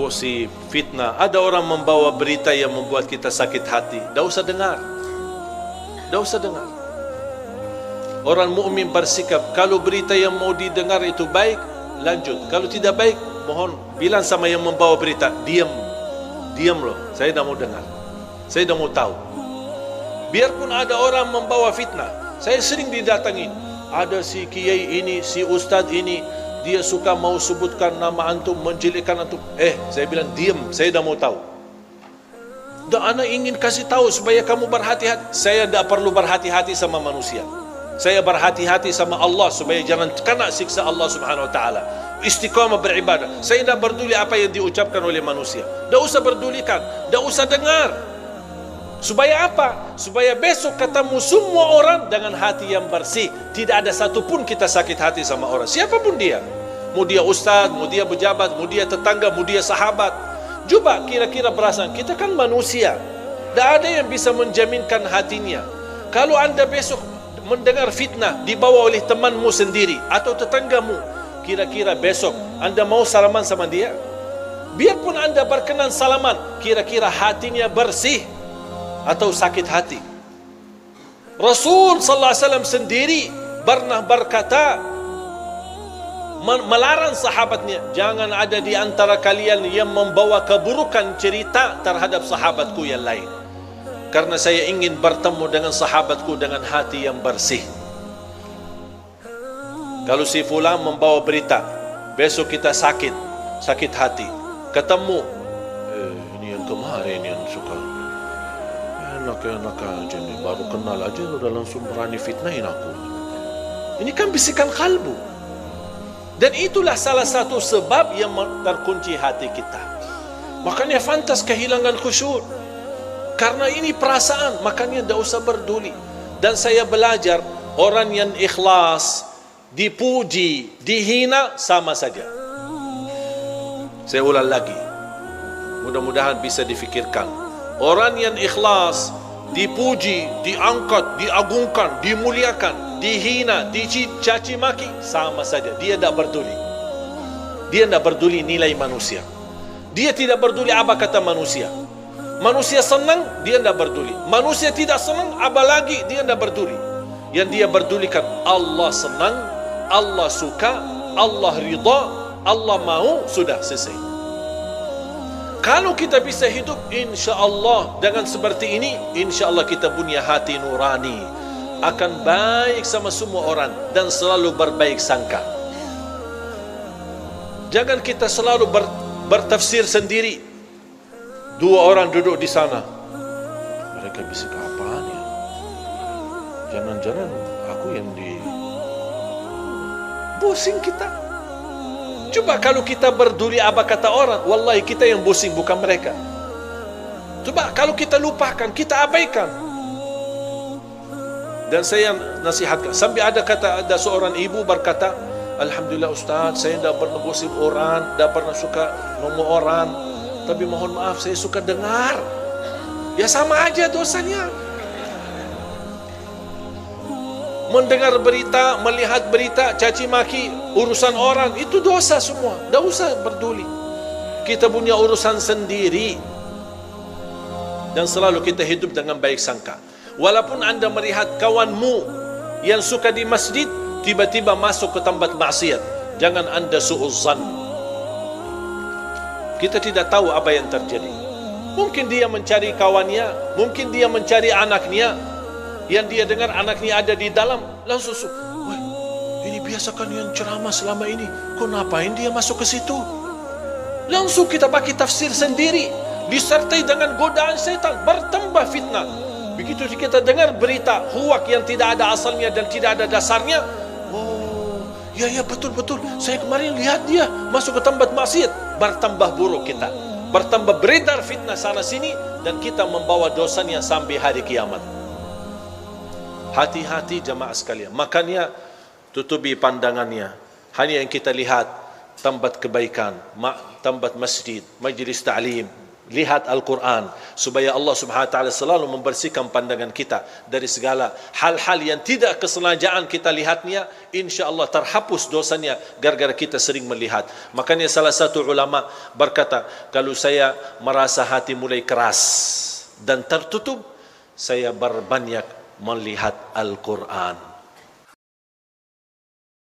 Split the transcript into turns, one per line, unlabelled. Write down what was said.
gosip, fitnah. Ada orang membawa berita yang membuat kita sakit hati, tak usah dengar. Tak usah dengar. Orang mukmin bersikap, kalau berita yang mau didengar itu baik, lanjut. Kalau tidak baik, mohon bilang sama yang membawa berita, diam. Diam loh, saya tak mau dengar. Saya tak mau tahu. Biarpun ada orang membawa fitnah, saya sering didatangi. Ada si kiai ini, si ustaz ini, dia suka mau sebutkan nama antum, menjelekkan antum. Saya bilang diam, saya tak mau tahu. Dan ana ingin kasih tahu supaya kamu berhati-hati. Saya tak perlu berhati-hati sama manusia. Saya berhati-hati sama Allah supaya jangan kena siksa Allah Subhanahu wa taala. Istiqamah beribadah. Saya tidak peduli apa yang diucapkan oleh manusia. Tak usah pedulikan, tak usah dengar. Supaya apa? Supaya besok ketemu semua orang dengan hati yang bersih. Tidak ada satupun kita sakit hati sama orang, siapapun dia. Mau dia ustaz, mau dia pejabat, mau dia tetangga, mau dia sahabat. Coba kira-kira perasaan, kita kan manusia. Tak ada yang bisa menjaminkan hatinya. Kalau anda besok mendengar fitnah dibawa oleh temanmu sendiri atau tetanggamu, kira-kira besok anda mau salaman sama dia? Biarpun anda berkenan salaman, kira-kira hatinya bersih atau sakit hati? Rasul sallallahu alaihi wasallam sendiri pernah berkata, melarang sahabatnya, jangan ada di antara kalian yang membawa keburukan cerita terhadap sahabatku yang lain, karena saya ingin bertemu dengan sahabatku dengan hati yang bersih. Kalau si fulan membawa berita, besok kita sakit hati, ketemu, ini yang kemarin yang suka enak-enak aja nih, baru kenal aja udah langsung berani fitnahin aku. Ini kan bisikan kalbu. Dan itulah salah satu sebab yang terkunci hati kita. Makanya fantas kehilangan khusyuk. Karena ini perasaan, makanya tidak usah peduli. Dan saya belajar, orang yang ikhlas, dipuji, dihina, sama saja. Saya ulang lagi, mudah-mudahan bisa difikirkan. Orang yang ikhlas, dipuji, diangkat, diagungkan, dimuliakan, dihina, dicaci maki, sama saja. Dia tidak peduli. Dia tidak peduli nilai manusia. Dia tidak peduli apa kata manusia. Manusia senang, dia tidak peduli. Manusia tidak senang, apalagi dia tidak peduli. Yang dia pedulikan, Allah senang, Allah suka, Allah ridha, Allah mau, sudah selesai. Kalau kita bisa hidup insya Allah dengan seperti ini, insya Allah kita punya hati nurani, akan baik sama semua orang dan selalu berbaik sangka. Jangan kita selalu bertafsir sendiri. Dua orang duduk di sana, mereka bisik apaan ya? Jangan-jangan aku yang pusing kita. Coba kalau kita peduli apa kata orang, wallahi kita yang pusing, bukan mereka. Coba kalau kita lupakan, kita abaikan. Dan saya nasihatkan, sampai ada seorang ibu berkata, alhamdulillah Ustaz, saya tidak pernah gosip orang, tidak pernah suka ngomong orang, tapi mohon maaf saya suka dengar. Ya sama aja dosanya. Mendengar berita, melihat berita, caci maki, urusan orang, itu dosa semua. Tak usah peduli. Kita punya urusan sendiri. Dan selalu kita hidup dengan baik sangka. Walaupun anda melihat kawanmu yang suka di masjid, tiba-tiba masuk ke tempat maksiat, jangan anda su'uzzan. Kita tidak tahu apa yang terjadi. Mungkin dia mencari kawannya, mungkin dia mencari anaknya, yang dia dengar anaknya ada di dalam, langsung, wah, ini biasa kan yang ceramah selama ini, kok ngapain dia masuk ke situ? Langsung kita pakai tafsir sendiri, disertai dengan godaan setan, bertambah fitnah. Begitu kita dengar berita huwak yang tidak ada asalnya dan tidak ada dasarnya, oh, ya betul, saya kemarin lihat dia masuk ke tempat maksiat, bertambah buruk kita, bertambah beredar fitnah sana sini, dan kita membawa dosanya sampai hari kiamat. Hati-hati jamaah sekalian. Makanya tutupi pandangannya. Hanya yang kita lihat tempat kebaikan, tempat masjid, majlis ta'lim, lihat Al-Quran. supaya Allah Subhanahu wa taala selalu membersihkan pandangan kita dari segala hal-hal yang tidak kesengajaan kita lihatnya, insya-Allah terhapus dosanya gara-gara kita sering melihat. Makanya salah satu ulama berkata, kalau saya merasa hati mulai keras dan tertutup, saya berbanyak melihat Al-Quran.